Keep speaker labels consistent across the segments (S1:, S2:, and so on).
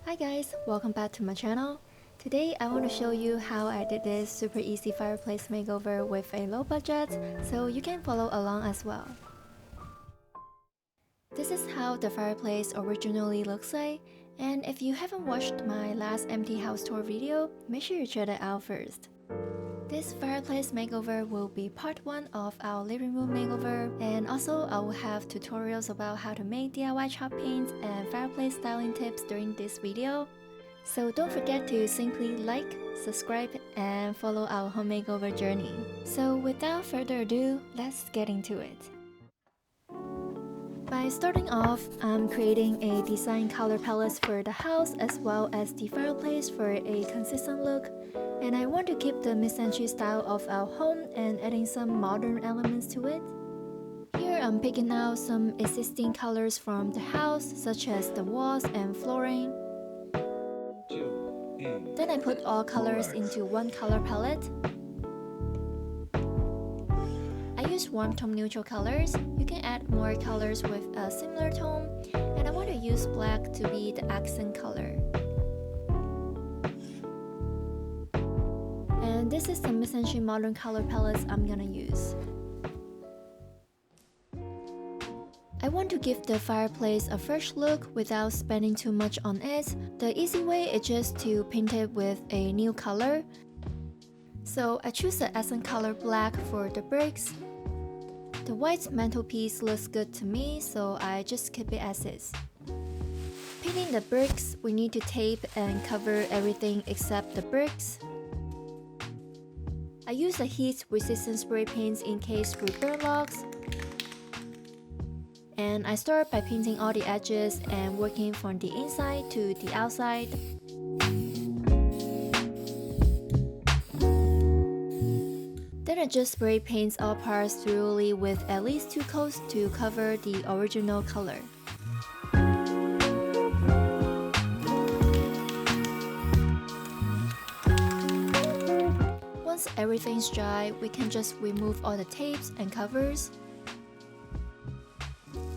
S1: Hi guys, welcome back to my channel. Today I want to show you how I did this super easy fireplace makeover with a low budget, so you can follow along as well. This is how the fireplace originally looks like, and if you haven't watched my last empty house tour video, make sure you check it out first. This fireplace makeover will be part 1 of our living room makeover, and also I will have tutorials about how to make DIY chalk paints and fireplace styling tips during this video. So don't forget to simply like, subscribe, and follow our home makeover journey. So without further ado, let's get into it. By starting off, I'm creating a design color palettes for the house as well as the fireplace for a consistent look. And I want to keep the mid-century style of our home and adding some modern elements to it. Here I'm picking out some existing colors from the house, such as the walls and flooring. Then I put all colors into one color palette. I use warm tone neutral colors. You can add more colors with a similar tone, and I want to use black to be the accent color. And this is the mid-century modern color palettes I'm gonna use. I want to give the fireplace a fresh look without spending too much on it. The easy way is just to paint it with a new color. So I choose the accent color black for the bricks. The white mantelpiece looks good to me, so I just keep it as is. Painting the bricks, we need to tape and cover everything except the bricks. I use the heat-resistant spray paints in case we burn logs. And I start by painting all the edges and working from the inside to the outside. Then I just spray paints all parts thoroughly with at least 2 coats to cover the original color. Once everything's dry, we can just remove all the tapes and covers.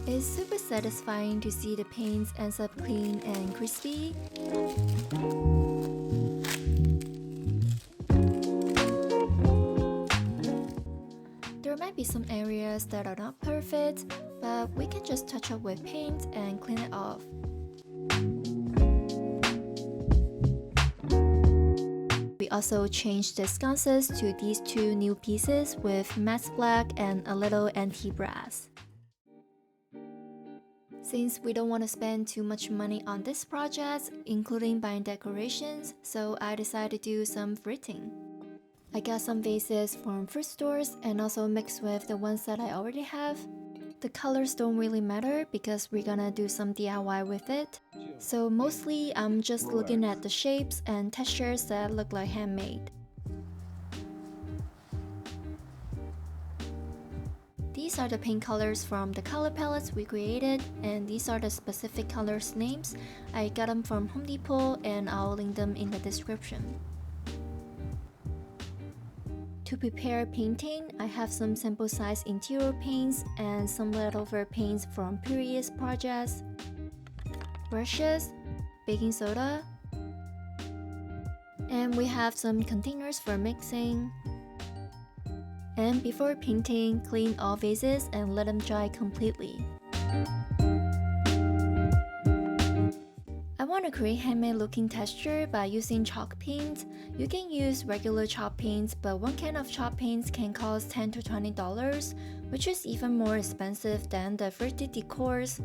S1: It's super satisfying to see the paints ends up clean and crispy. There might be some areas that are not perfect, but we can just touch up with paint and clean it off. We also changed the sconces to these 2 new pieces with matte black and a little antique brass. Since we don't want to spend too much money on this project, including buying decorations, so I decided to do some thrifting. I got some vases from thrift stores and also mixed with the ones that I already have. The colors don't really matter because we're gonna do some DIY with it. So mostly I'm just looking at the shapes and textures that look like handmade. These are the paint colors from the color palettes we created, and these are the specific colors names. I got them from Home Depot and I'll link them in the description. To prepare painting, I have some sample size interior paints and some leftover paints from previous projects, brushes, baking soda, and we have some containers for mixing. And before painting, clean all vases and let them dry completely. I want to create handmade looking texture by using chalk paint. You can use regular chalk paints, but one can of chalk paints can cost $10 to $20, which is even more expensive than the thrifty decors.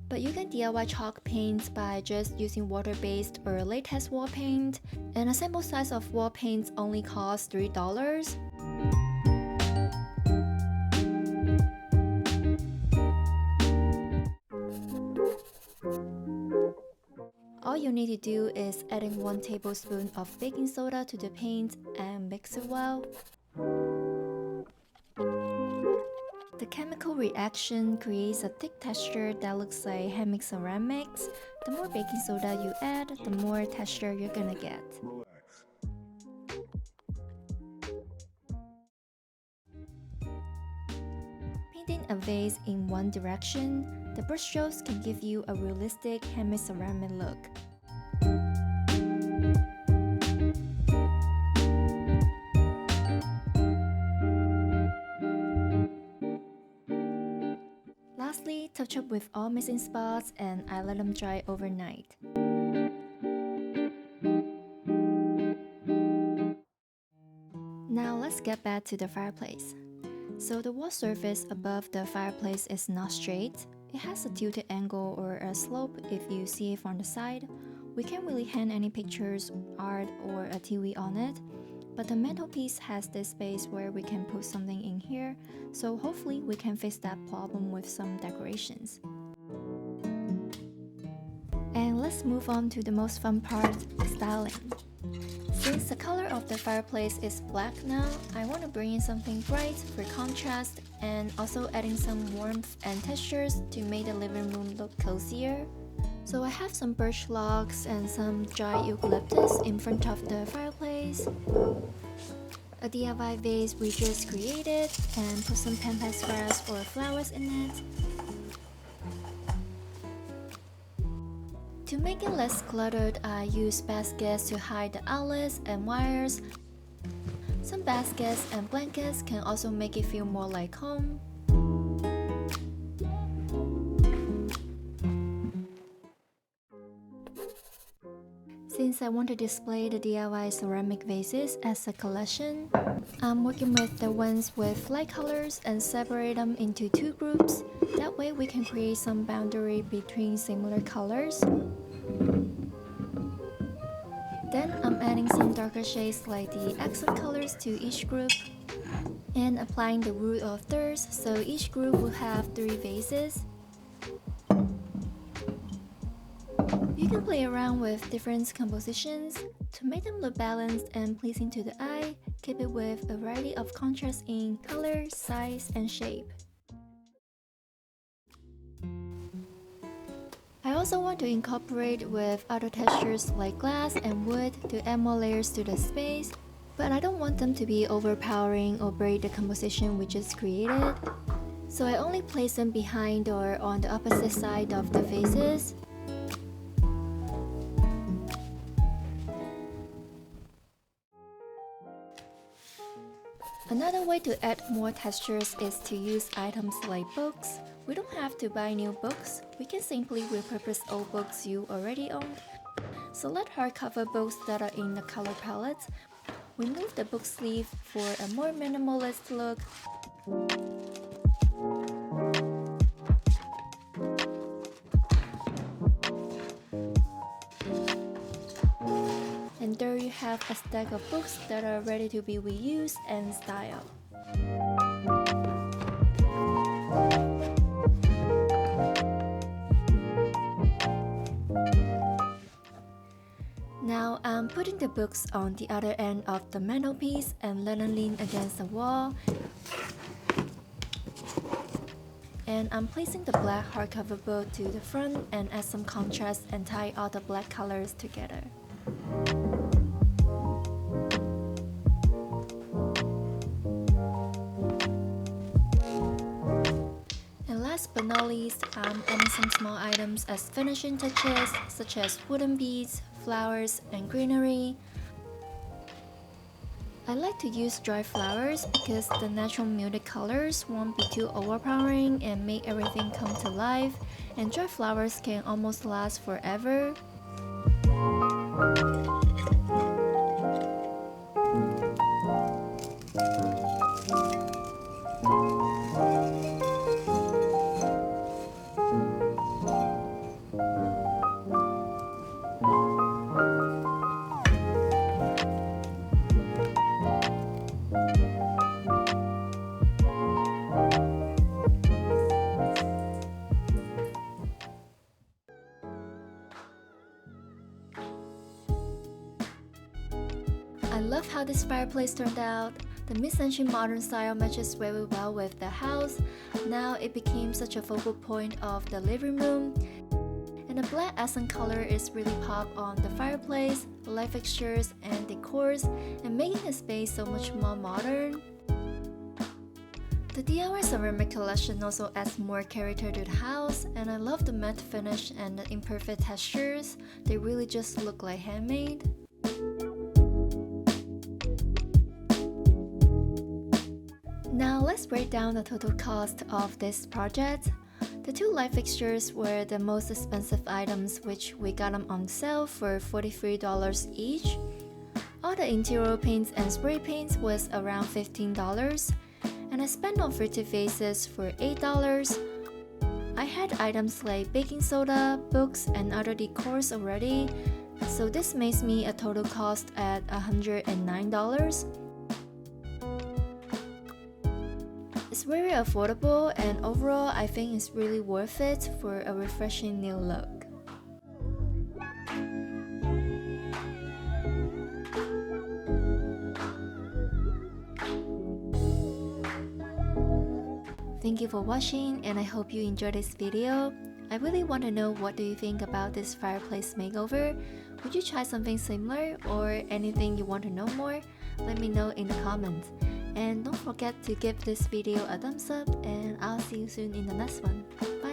S1: But you can DIY chalk paints by just using water-based or latex wall paint, and a sample size of wall paints only costs $3. All you need to do is adding 1 tablespoon of baking soda to the paint and mix it well. The chemical reaction creates a thick texture that looks like handmade ceramics. The more baking soda you add, the more texture you're gonna get. Painting a vase in one direction, The brushstrokes can give you a realistic handmade ceramic look. Lastly, touch up with all missing spots and I let them dry overnight. Now let's get back to the fireplace. So the wall surface above the fireplace is not straight. It has a tilted angle or a slope if you see it from the side. We can't really hang any pictures, art, or a TV on it. But the mantelpiece has this space where we can put something in here, so hopefully we can fix that problem with some decorations. And let's move on to the most fun part, styling. Since the color of the fireplace is black now, I want to bring in something bright for contrast and also adding some warmth and textures to make the living room look cozier. So I have some birch logs and some dry eucalyptus in front of the fireplace, a DIY vase we just created, and put some pampas grass or flowers in it. To make it less cluttered, I use baskets to hide the outlets and wires. Some baskets and blankets can also make it feel more like home. Since I want to display the DIY ceramic vases as a collection, I'm working with the ones with light colors and separate them into two groups. That way we can create some boundary between similar colors. Then I'm adding some darker shades like the accent colors to each group and applying the rule of thirds so each group will have 3 vases. You can play around with different compositions to make them look balanced and pleasing to the eye. Keep it with a variety of contrast in color, size, and shape. I also want to incorporate with other textures like glass and wood to add more layers to the space, but I don't want them to be overpowering or break the composition we just created. So I only place them behind or on the opposite side of the vases. Another way to add more textures is to use items like books. We don't have to buy new books, we can simply repurpose old books you already own. Select hardcover books that are in the color palette. Remove the book sleeve for a more minimalist look. And there you have a stack of books that are ready to be reused and styled. Now I'm putting the books on the other end of the mantelpiece and let them lean against the wall. And I'm placing the black hardcover book to the front and add some contrast and tie all the black colors together. Last but not least, I'm adding some small items as finishing touches, such as wooden beads, flowers, and greenery. I like to use dry flowers because the natural muted colors won't be too overpowering and make everything come to life, and dry flowers can almost last forever. I love how this fireplace turned out. The mid-century modern style matches very well with the house. Now it became such a focal point of the living room. And the black accent color is really pop on the fireplace, light fixtures, and decors, and making the space so much more modern. The DIY ceramic collection also adds more character to the house, and I love the matte finish and the imperfect textures. They really just look like handmade. Now let's break down the total cost of this project. The two light fixtures were the most expensive items, which we got them on sale for $43 each. All the interior paints and spray paints was around $15, and I spent on fruity vases for $8. I had items like baking soda, books, and other decors already, so this makes me a total cost at $109. It's very affordable, and overall I think it's really worth it for a refreshing new look. Thank you for watching, and I hope you enjoyed this video. I really want to know, what do you think about this fireplace makeover? Would you try something similar, or anything you want to know more? Let me know in the comments. And don't forget to give this video a thumbs up, and I'll see you soon in the next one. Bye!